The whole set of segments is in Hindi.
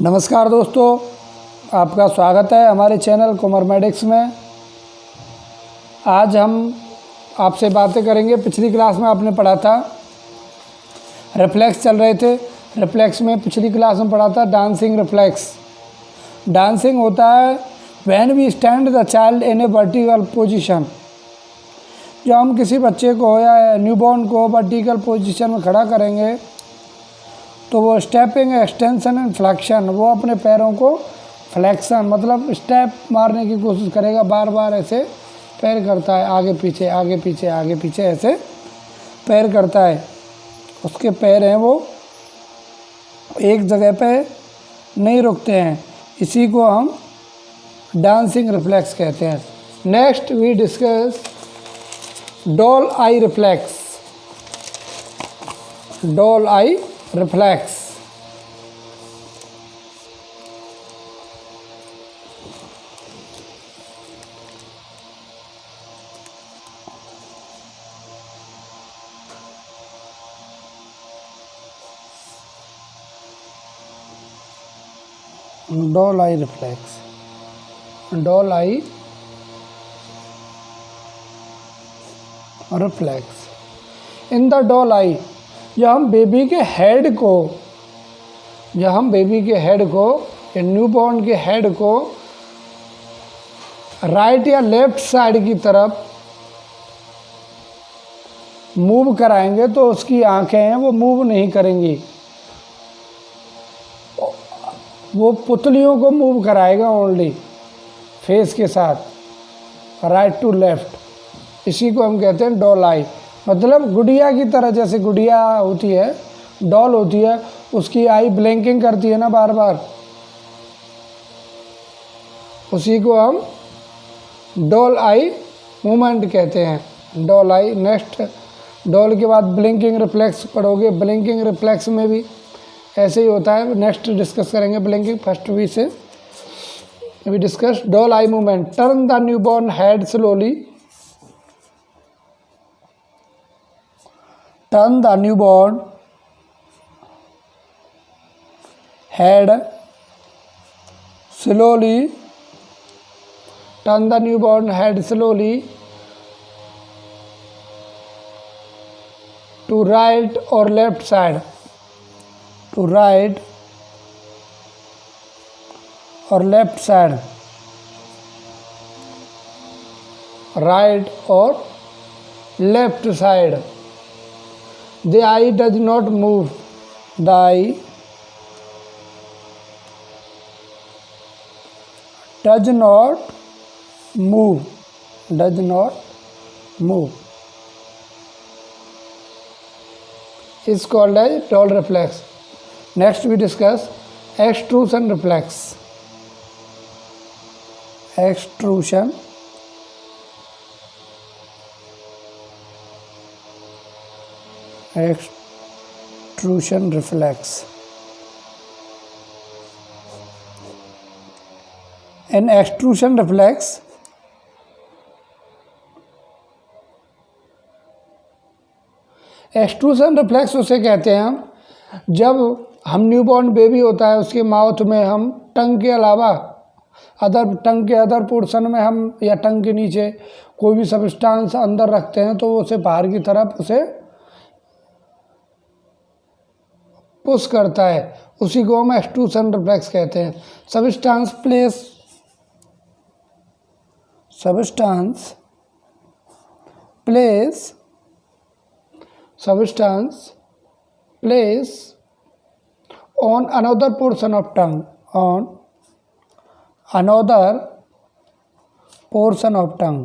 नमस्कार दोस्तों, आपका स्वागत है हमारे चैनल कुमार मेडिक्स में। आज हम आपसे बातें करेंगे। पिछली क्लास में आपने पढ़ा था, रिफ्लेक्स चल रहे थे। रिफ्लेक्स में पिछली क्लास में पढ़ा था डांसिंग रिफ्लेक्स। डांसिंग होता है when we stand the child in a vertical position. जब हम किसी बच्चे को या न्यूबॉर्न को वर्टिकल पोजीशन में खड़ा करेंगे तो वो स्टेपिंग, एक्सटेंशन एंड फ्लेक्शन, वो अपने पैरों को फ्लेक्शन मतलब स्टेप मारने की कोशिश करेगा। बार बार ऐसे पैर करता है, आगे पीछे आगे पीछे आगे पीछे ऐसे पैर करता है। उसके पैर हैं वो एक जगह पे नहीं रुकते हैं। इसी को हम डांसिंग रिफ्लेक्स कहते हैं। Next we discuss doll eye reflex. Doll eye reflex doll eye reflex. Doll eye reflex in the doll eye, जब हम बेबी के हेड को या न्यूबॉर्न के हेड को राइट या लेफ्ट साइड की तरफ मूव कराएंगे तो उसकी आंखें हैं वो मूव नहीं करेंगी। वो पुतलियों को मूव कराएगा ओनली फेस के साथ, राइट टू लेफ्ट। इसी को हम कहते हैं डॉल आई। मतलब गुड़िया की तरह, जैसे गुड़िया होती है, डॉल होती है, उसकी आई ब्लिंकिंग करती है ना बार बार, उसी को हम डॉल आई मूवमेंट कहते हैं। डॉल आई। नेक्स्ट, डॉल के बाद ब्लिंकिंग रिफ्लेक्स पढ़ोगे। ब्लिंकिंग रिफ्लेक्स में भी ऐसे ही होता है। नेक्स्ट डिस्कस करेंगे ब्लिंकिंग। फर्स्ट वी से we discuss doll eye movement. Turn the newborn head slowly. Turn the newborn head slowly. Turn the newborn head slowly to right or left side. To right or left side. Right or left side. The eye does not move. The eye does not move. Does not move. Is called as doll reflex. Next we discuss extrusion reflex. Extrusion reflex. An extrusion reflex उसे कहते हैं हम, जब हम न्यूबॉर्न बेबी होता है उसके माउथ में हम टंग के अलावा अदर पोर्शन में हम या टंग के नीचे कोई भी सब्सटेंस अंदर रखते हैं तो उसे बाहर की तरफ उसे पुश करता है। उसी को हम एक्सट्रूशन रिफ्लेक्स कहते हैं। Substance place on another portion of tongue. On another portion of tongue.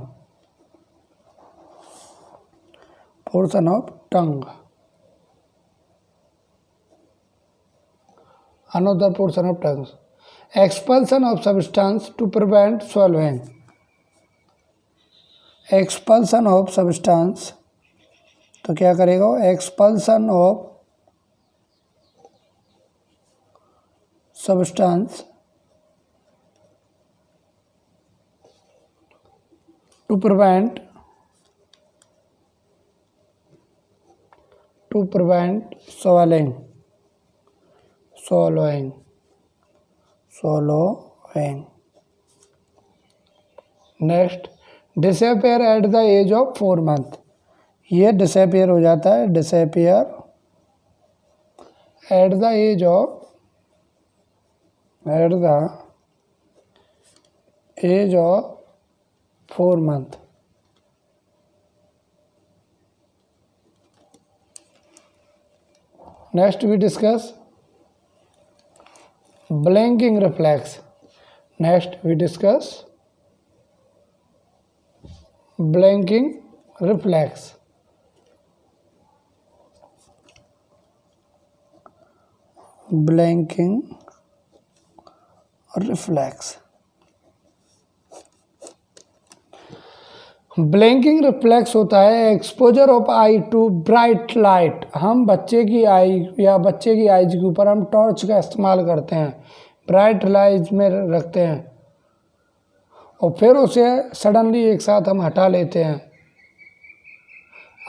Another portion of tongue. Expulsion of substance to prevent swallowing. Expulsion of substance, तो क्या करेगा? Expulsion of substance to prevent swallowing. swallowing. Next, disappear at the age of 4 month, ये डिसअपेयर हो जाता है, disappear at the age of 4 month. Next we discuss blinking reflex. Next we discuss blinking reflex. Blinking reflex. Blinking reflex होता है exposure of eye to bright light. हम बच्चे की आई या बच्चे की आइज के ऊपर हम टॉर्च का इस्तेमाल करते हैं, ब्राइट लाइट में रखते हैं और फिर उसे सडनली एक साथ हम हटा लेते हैं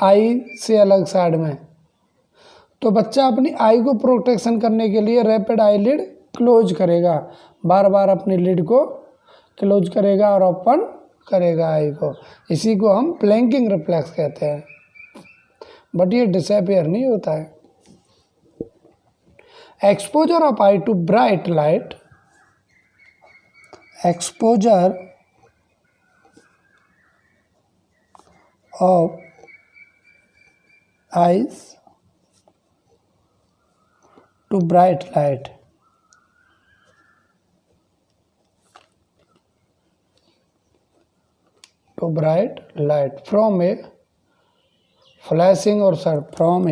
आई से अलग साइड में. तो बच्चा अपनी आई को प्रोटेक्शन करने के लिए रैपिड आई लिड क्लोज करेगा, बार बार अपनी लिड को क्लोज करेगा और ओपन करेगा आई को. इसी को हम ब्लिंकिंग रिफ्लेक्स कहते हैं. बट ये डिसअपियर नहीं होता है. Exposure of eye to bright light, exposure of eyes to bright light, from a flashing or from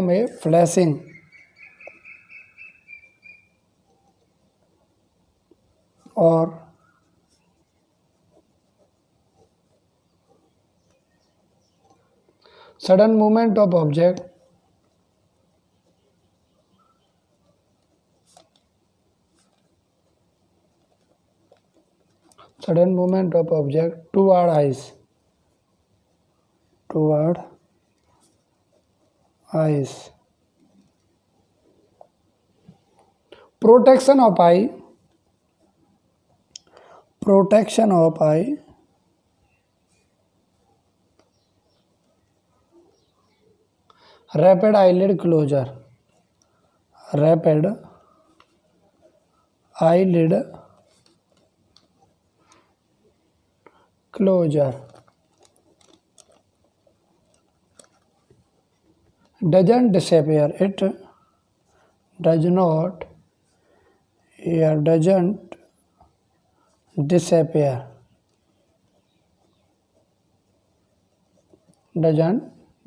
a flashing or sudden movement of object, toward eyes, protection of eye, rapid eyelid closure, doesn't disappear, it doesn't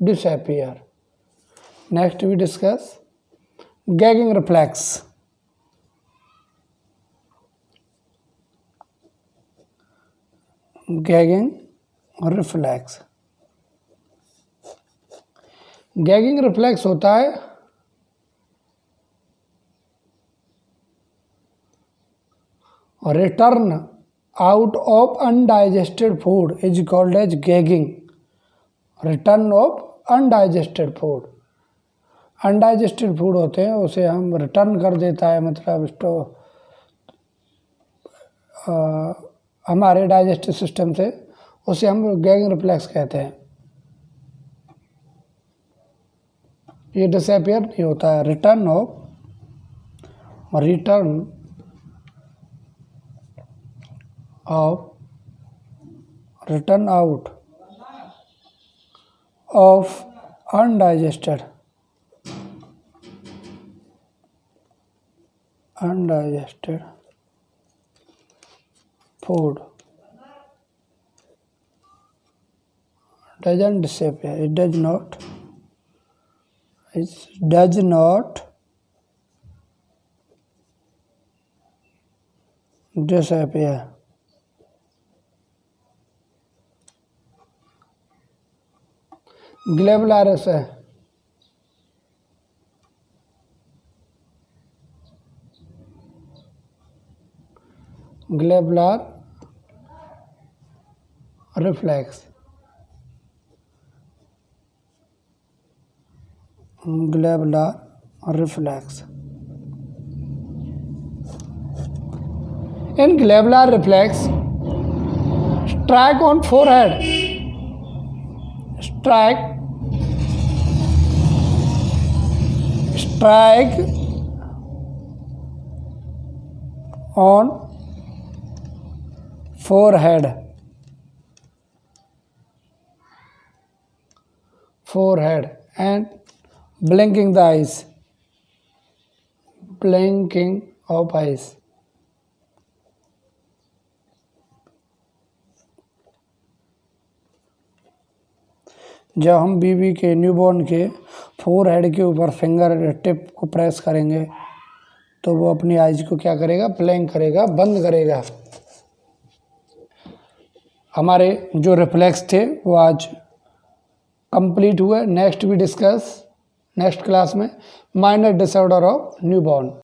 disappear. Next we discuss gagging reflex. Gagging reflex होता है return out of undigested food is called as gagging. Return of undigested food, undigested food होते हैं उसे हम रिटर्न कर देता है, मतलब हमारे डाइजेस्टिव सिस्टम से, उसे हम गैगिंग रिफ्लेक्स कहते हैं. ये डिसअपियर नहीं होता है. Return out of undigested food doesn't disappear. It does not disappear. ग्लेबुलारिस है. Glabellar reflex, glabellar reflex. In glabellar reflex, strike on forehead. Strike on forehead. And blinking the eyes. Blinking of eyes. जब हम बीबी के न्यूबॉर्न के फोरहेड के ऊपर फिंगर टिप को प्रेस करेंगे तो वो अपनी आइज को क्या करेगा, ब्लैंक करेगा, बंद करेगा। हमारे जो रिफ्लेक्स थे वो आज कंप्लीट हुए। नेक्स्ट भी डिस्कस नेक्स्ट क्लास में माइनर डिसऑर्डर ऑफ न्यूबॉर्न।